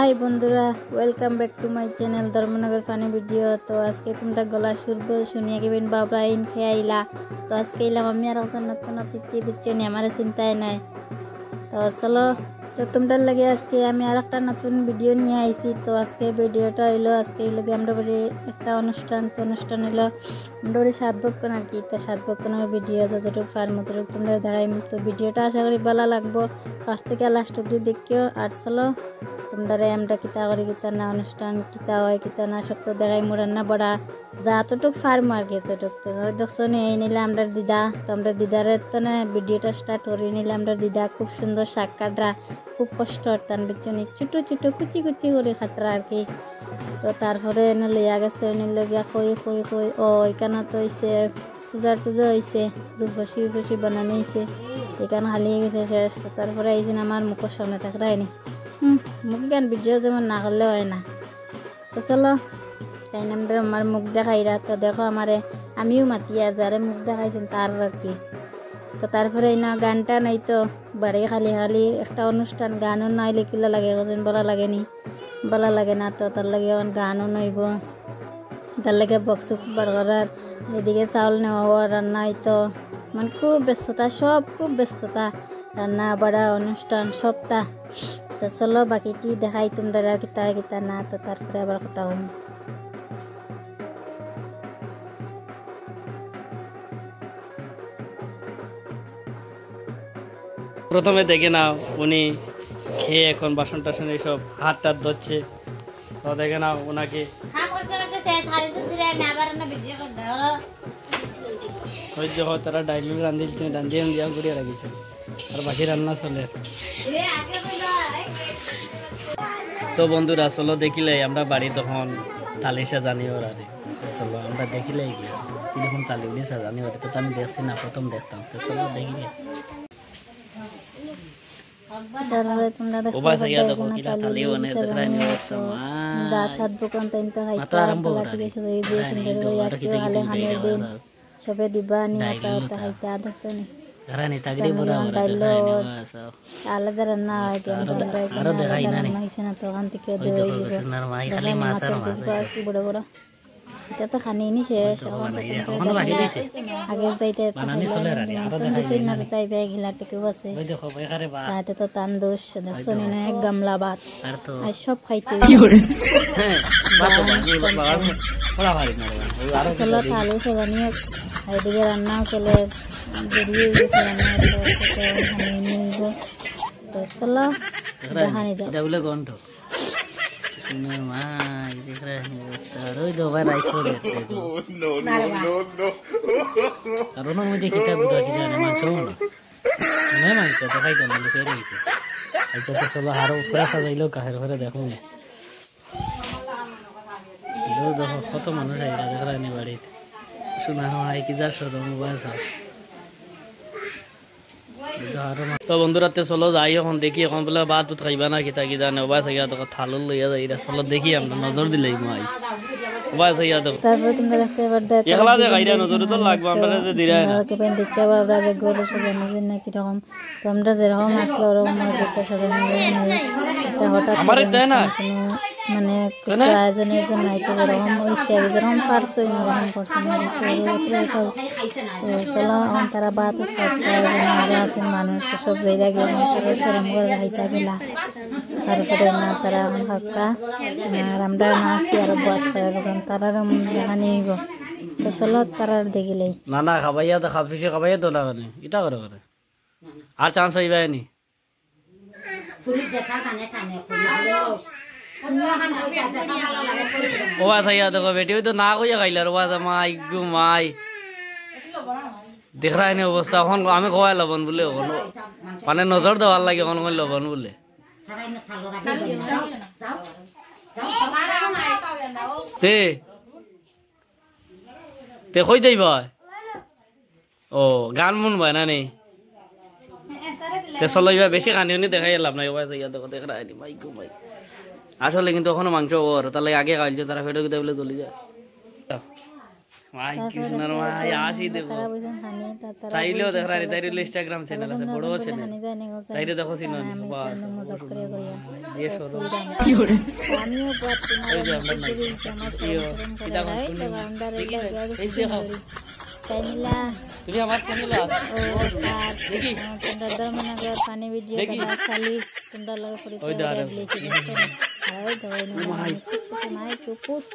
High বন্ধুরা, welcome back to my channel Dharmanagar funny video. তো আজকে তোমরা গলা শুনবো শুনিয়ে গেবেন বাবরা ইন খেয়ে আইলা। তো আজকে এলাম আমি আর একজন নতুন অতিথি, বুঝছেন আমার চিন্তায় নাই। তো চলো, তো তোমরা লাগে আজকে আমি আর একটা নতুন ভিডিও নিয়ে আইছি। তো আজকে ভিডিওটা হইলো আজকে হইলো আমরা বাড়ি একটা অনুষ্ঠান। তো অনুষ্ঠান হইলো আমরা বাড়ি 7 বক্ষণ আর কি। তো 7 বক্ষণের ভিডিও যতটুকু ফার মতটুকু তোমরা দেখাই। তো ভিডিওটা আশা করি ভালো লাগবো, ফার্স্ট থেকে লাস্ট অব্দি দেখিও। আর চলো তোমরা আমরা কিতা করি কিতা না অনুষ্ঠান কিতা হয় কিতা না সব তো দেখাই। রান্না বড়া যা এতটুক ফার্ম আর কি এতটুক। তো দেখছো এই নিলে আমরা দিদা। তো আমরা দিদারের তো না ভিডিওটা স্টার্ট করে নিলে আমরা দিদা খুব সুন্দর শাক কাটরা, খুব কষ্ট তার বিচনি ছোটো ছোটো কুচি কুচি করে খাটরা আর কি। তো তারপরে এনে লইয়া গেছে, এনে লইয়া খই খই খই ও এখানে তো হয়েছে পূজার টুজা হয়েছে, রূপসী উপসী বানানো হয়েছে, এখানে হালিয়ে গেছে শেষ। তো তারপরে আইসেন আমার মুখের সামনে থাকরায়নি মুখ গান ভিডিও যেমন না করলে হয় না। তো চলো তাই আমরা আমার মুখ দেখাইরা। তো দেখো আমারে আমিও মাতি আর যারে মুখ দেখাইছেন তার আর কি। তো তারপরে এই না গানটা নাই তো বাড়ি খালি খালি একটা অনুষ্ঠান, গানও নাইলে কিলা লাগে বলা লাগেনি, বলা লাগে না। তো তার লাগে এখন গানও নইব, তার লাগে বক্স বার করার, এদিকে চাউল নেওয়া রান্না হইতো, মানে খুব ব্যস্ততা, সব খুব ব্যস্ততা, রান্না বাড়া অনুষ্ঠান সবটা। তো চলো বাকিটি দেখাই তোমরা আর কিতা কিতা না। তো তারপরে আবার কথা হম। প্রথমে দেখে নাও উনি খেয়ে এখন বাসন টাসন এইসব হাত টাত ধরছে। তো দেখে নাও ওনাকে ওই যে তারা ডাইলু রান্ধিল রান্ধিয়ে দিয়া করিয়া রাখিছে আর বাকি রান্না চলে। তো বন্ধুরা চলো দেখিলে আমরা বাড়ি তখন তালি সাজানি ওর আরে। চলো আমরা দেখিলে যখন তালি উনি সাজানি ওর। তো আমি দেখছি না, প্রথম দেখতাম। তো চলো দেখিলে সবে দিবা আলাদা রান্না হয় না, তখন থেকে বড় বড় এটা তো খানি নি শেষ। আগে যাইতে ঘিলাটিকেও আছে তাতে তো তান্দুস দেখছো না, এক গামলা ভাত আর সব খাইতে চলো থালু সাজানি। এদিকে রান্নাও চলে, বেরিয়ে গেছে রান্না। তো চলো দেখানি যায়। কত মানুষ দেখানি বাড়িতে শোনা হয় কি যা সরম। তো বন্ধুরা চলো যাই এখন দেখি এখন বলে ভাত দুধ খাইবা না কিতা কিতা নেবা চাইয়া দেখো থাল লইয়া যাই। চলো দেখি আমরা নজর দিলে তারপরে তোমরা দেখতে পারবে নজর তো লাগবে আমরা দেখতে পারবে গরু সাজানো না কিরকম। তোমরা যেরকম আসলে ওরকম হঠাৎ মানে আয়োজনের জন্য হয়তো ওরকম হয়েছে, যেরকম পারছো ওরকম করছে না। চলো এখন তারা বাত আছেন মানুষ তো সব জায়গা গিয়ে সরম করে খাইতে গেলা। তারপরে না তারা এখন হাক্কা আর আমরা না কি আরো বাচ্চা তারা নিব। তো চলো তারা দেখিলেই না না খাবাইয়া তো খাবিসে খাবাইয়া তো লাগানি এটা করে করে আর চান্স হইবা নি। ও আচ্ছা দেখো বেটি তো না কইয়া খাইলে আর ওয়াজ মাই গু মাই দেখ রায় অবস্থা। এখন আমি খোয়াই লবণ বলে মানে নজর দেওয়ার লাগে এখন লবণ বলে তে কই যাইব। ও গান মন ভাই না নেই চলো এবার বেশি কানিও নি দেখাই লাভ নাই। দেখো দেখ রায় মাই গু মাই আসলে কিন্তু ওখানে মাংস ওর তার লাগে আগে খাইছে তারা ফেটে বলে চলে যায়। মাই কি সোনার মাই আসি দেব তারা বুঝেন হানি তারা তাইলেও দেখ রানি তাইলে ইনস্টাগ্রাম চ্যানেল আছে বড় চ্যানেল হানি জানি গো তাইলে দেখো সিনন বাস মজাক করে করিয়া দিয়ে সরো কি করে আমিও বাত এই যে আমরা নাই আমার শরম এটা করে কোন তো আমরা রে এই দেখো তাইলা তুমি আমার চ্যানেল আছে দেখি তোমরা ধর্মনগর ফানি ভিডিও করা শালি তোমরা লগে পরিচয় করে দিয়েছি আরে ধরে নাই তো পোস্ট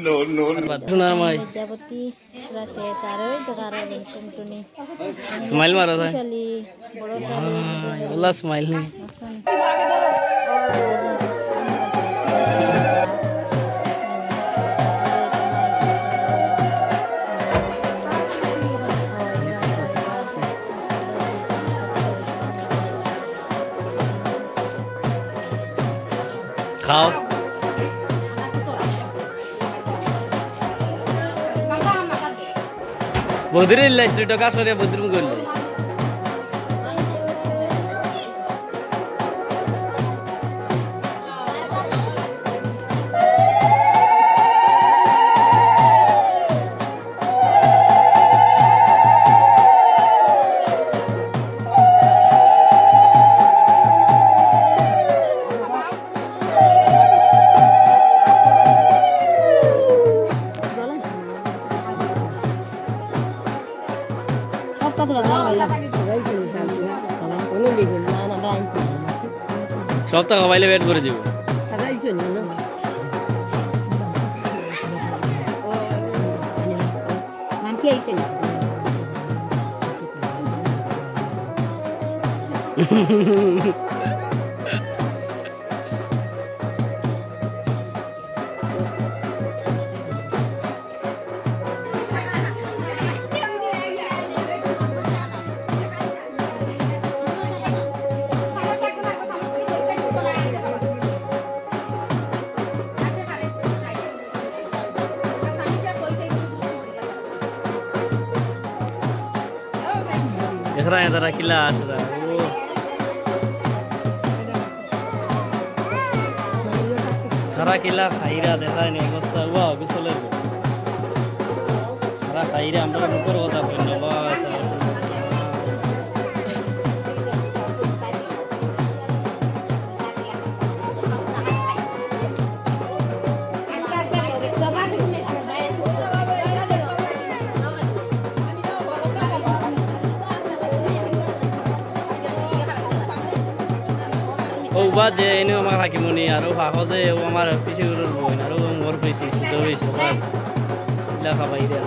নো নো সোনার মাই যাবতি পুরা শেষ আর ওই তো কারা টুনটুনি স্মাইল মারো তাই শালি বড় শালি আল্লাহ স্মাইল নেই খাও বদরিল লাইস্ট টাকা সরে বদরুম করলে সব টাকা পাইলে বেট করে দিব देखरा है जरा किला आता वो खरा किला खाइरा देखा नहीं अवस्था हुआ अभी सोले खरा खाइरा हम लोग ऊपर होता फिर नवाज যে এনে আমার হাকিমনি আর ভাগতে আমার পিছে করে বই আর মোর পিছে তো হইছে বাস লেখা বাইরে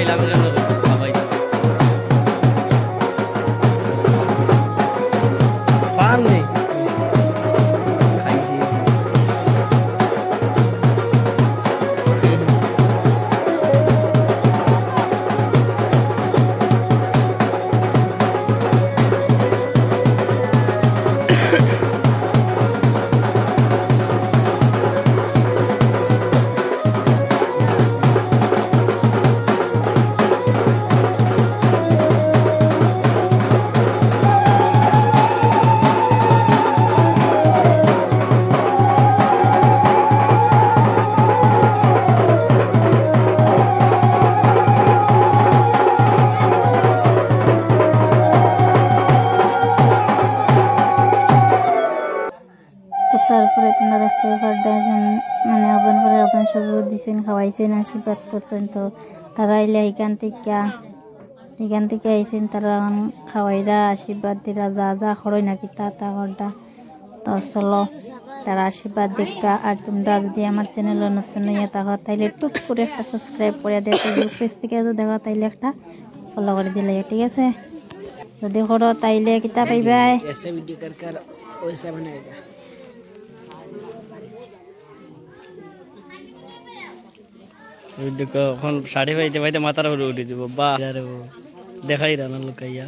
খাইলাম খাবাই ফান নেই খাইছি তারপরে তোমরা দেখতে পারবে মানে একজন পরে একজন সবুজ দিচ্ছেন খাওয়াইছেন আশীর্বাদ করছেন তো তারা এলে এখান থেকে আইছেন তারা খাওয়াইরা আশীর্বাদ দিরা যা যা খরই নাকি তা ঘরটা তো চলো তারা আশীর্বাদ দেখা। আর তোমরা যদি আমার চ্যানেলে নতুন হইয়া থাকো তাইলে টুক করে একটা সাবস্ক্রাইব করে দেয়, ফেসবুক পেজ থেকে যদি দেখো তাইলে একটা ফলো করে দিলে, ঠিক আছে? যদি করো তাইলে কিতা পাইবাই এখন শাড়ি পাইতে পাইতে মাথার উপরে উঠে দিব বা দেখাই রান্না লুকাইয়া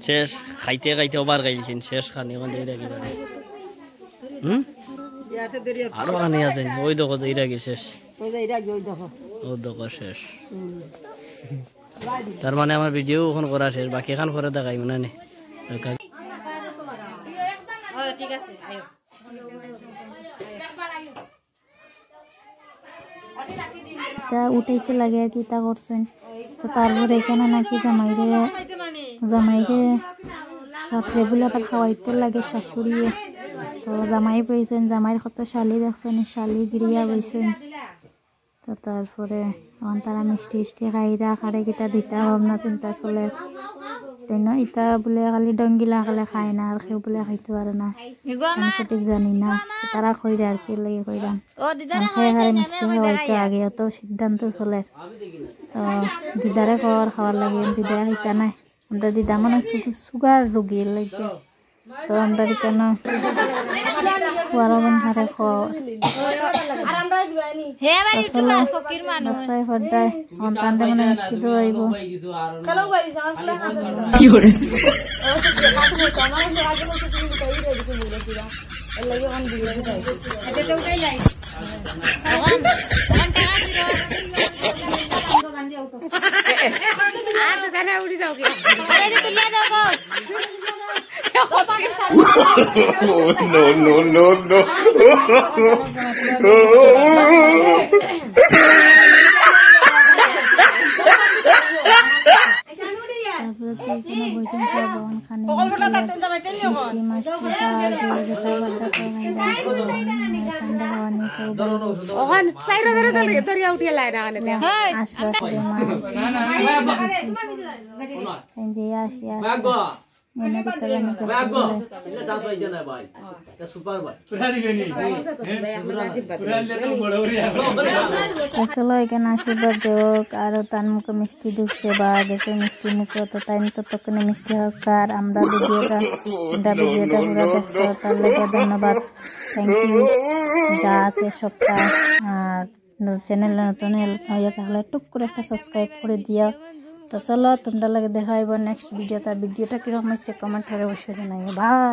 শেষ খাইতে খাইতে ওবার গাইছেন শেষ খানি এখন আরো খানি আছেন ওই দেখো ইরাকি শেষ ও দেখো শেষ তার মানে আমার ভিডিও এখন করা শেষ বাকি এখন করে দেখাই মনে নেই উঠাইতে লাগে আর কি তা করছেন। তো তারপরে এখানে নাকি জামাইরে রাত্রে বলে আবার খাওয়াইতে লাগে শাশুড়িয়ে। তো জামাই বইছেন, জামাইয়ের কত শালি দেখছেন, শালি গিরিয়া বইছেন। তো তারপরে এখন তারা মিষ্টি খাইরা খারে কিতা দিতা ভাবনা চিন্তা চলে। ইটা বলে খালি ডঙ্গিলা খালে খায় না, আর কেউ বলে খাইতে পারে না, আমি সঠিক জানি না। তারা কইরা আর কি লাগে কইরাম খাই হারে মিষ্টি খাওয়াইতে আগে অত সিদ্ধান্ত চলে। তো দিদারে খাওয়ার লাগে, দিদা খাইতা নাই। আমরা দিদা মানে সুগার রোগীর লাগে, তো আমরা কেন বারোজন হারে খাওয়া মানে মিষ্টি দইব আসলে এখানে আশীর্বাদ দেওক আর তার মুখে মিষ্টি ঢুকছে বা গেছে মিষ্টি মুখে, তো তাই ততক্ষণে মিষ্টি হোক। আর আমরা ভিডিওটা পুরো দেখছো তার লেগে ধন্যবাদ, থ্যাংক ইউ যা আছে সবটা। আর চ্যানেল নতুন হয়ে তাহলে টুক করে একটা সাবস্ক্রাইব করে দিও। তো চলো তোমরা লাগে দেখা হইব নেক্সট ভিডিওটা কিরকম হচ্ছে কমেন্ট করে অবশ্যই জানাইও। বাই।